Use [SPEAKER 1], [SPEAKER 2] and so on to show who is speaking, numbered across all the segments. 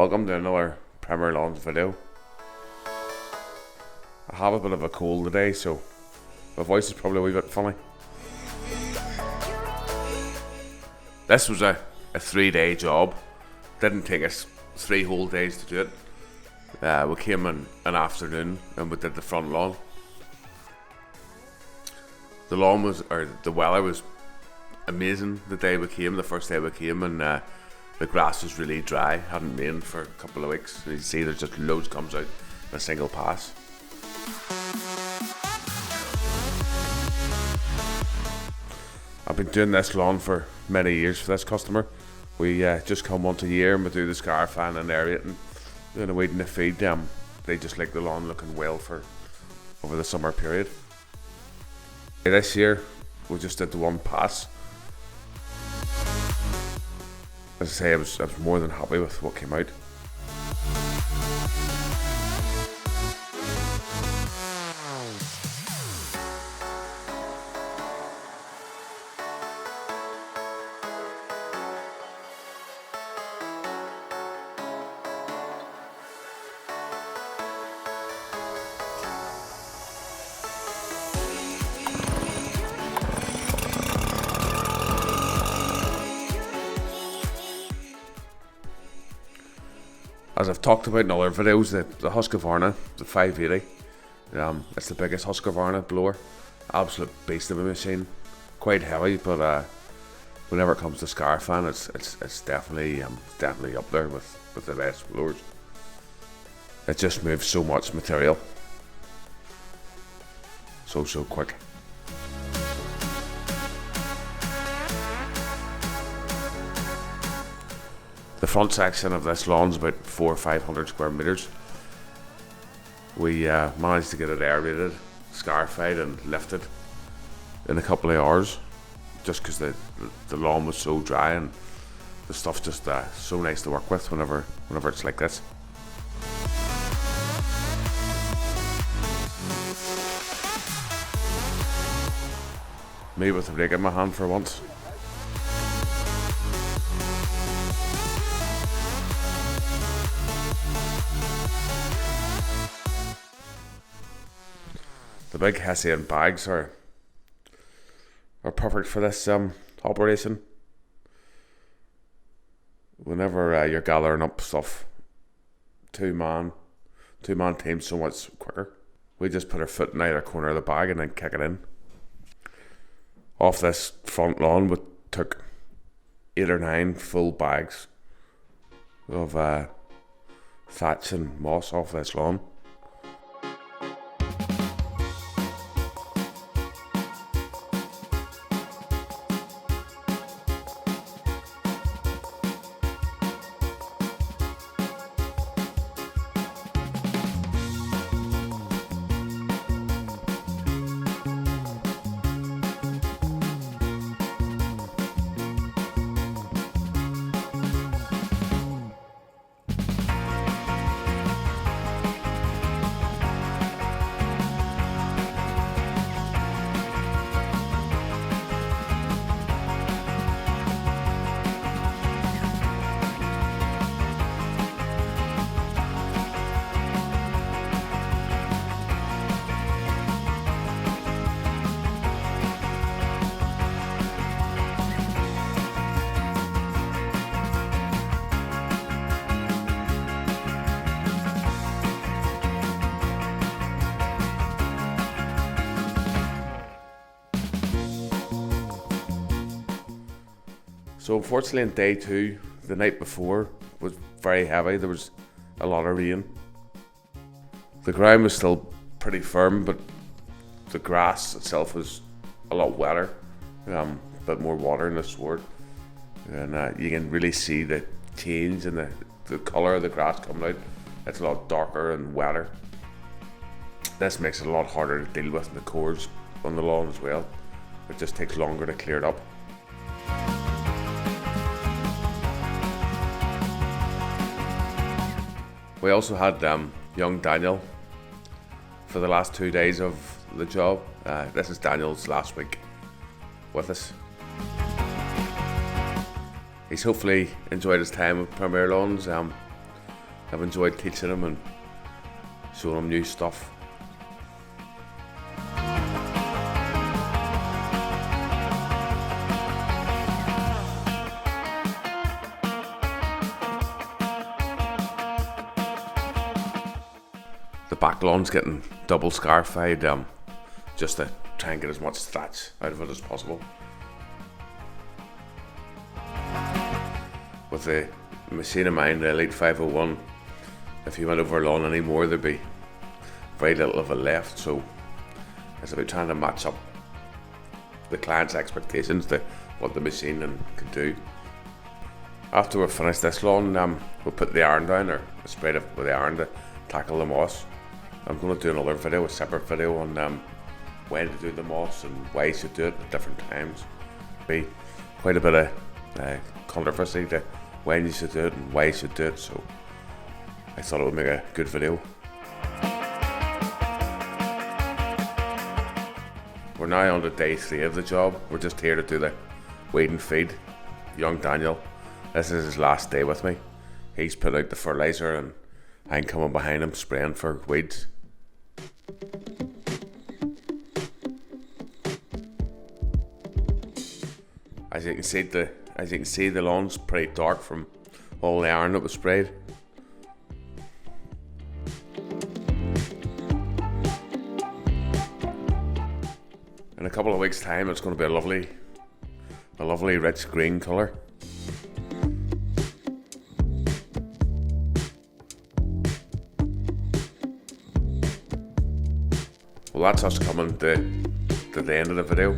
[SPEAKER 1] Welcome to another Premier Lawns video. I have a bit of a cold today, so my voice is probably a wee bit funny. This was a 3-day job. Didn't take us 3 whole days to do it. We came in an afternoon and we did the front lawn. The weather was amazing the day we came, the first day we came, and the grass was really dry, hadn't rained for a couple of weeks. You see there's just loads comes out in a single pass. I've been doing this lawn for many years for this customer. We just come once a year and we do the scarifying and aerating, doing the weed and the feed. They just like the lawn looking well for over the summer period. This year we just did the one pass. As I say, I was more than happy with what came out. As I've talked about in other videos, the Husqvarna, the 580, it's the biggest Husqvarna blower. Absolute beast of a machine. Quite heavy, but whenever it comes to scarifying, it's definitely up there with the best blowers. It just moves so much material, so quick. The front section of this lawn is about 400 or 500 square meters. We managed to get it aerated, scarified and lifted in a couple of hours, just because the lawn was so dry, and the stuff's just so nice to work with whenever it's like this. Me with a rake in my hand for once. The big Hessian bags are perfect for this operation. Whenever you're gathering up stuff, two-man team so much quicker. We just put our foot in either corner of the bag and then kick it in. Off this front lawn, we took 8 or 9 full bags of thatch and moss off this lawn. So unfortunately on day 2, the night before, was very heavy. There was a lot of rain. The ground was still pretty firm, but the grass itself was a lot wetter. A bit more water in the sward. And you can really see the change in the colour of the grass coming out. It's a lot darker and wetter. This makes it a lot harder to deal with in the cores on the lawn as well. It just takes longer to clear it up. We also had young Daniel for the last 2 days of the job. This is Daniel's last week with us. He's hopefully enjoyed his time with Premier Lawns. I've enjoyed teaching him and showing him new stuff. The back lawn's getting double scarified, just to try and get as much thatch out of it as possible. With the machine of mine, the Elite 501, if you went over a lawn anymore, there'd be very little of it left, so it's about trying to match up the client's expectations to what the machine can do. After we've finished this lawn, we'll put the iron down, or spray it with the iron to tackle the moss. I'm going to do another video, a separate video on when to do the moss and why you should do it at different times. Be quite a bit of controversy to when you should do it and why you should do it, so I thought it would make a good video. We're now on to day 3 of the job. We're just here to do the weed and feed. Young Daniel, this is his last day with me. He's put out the fertiliser and I'm coming behind him spraying for weeds. As you can see, the lawn's pretty dark from all the iron that was sprayed. In a couple of weeks' time, it's going to be a lovely rich green colour. Well, that's us coming to the end of the video.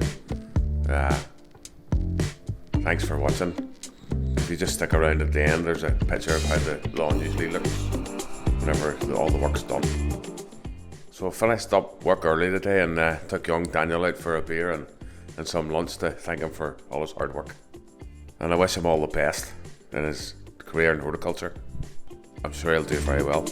[SPEAKER 1] Thanks for watching. If you just stick around at the end, there's a picture of how the lawn usually looks whenever all the work's done. So I finished up work early today and took young Daniel out for a beer and some lunch to thank him for all his hard work. And I wish him all the best in his career in horticulture. I'm sure he'll do very well.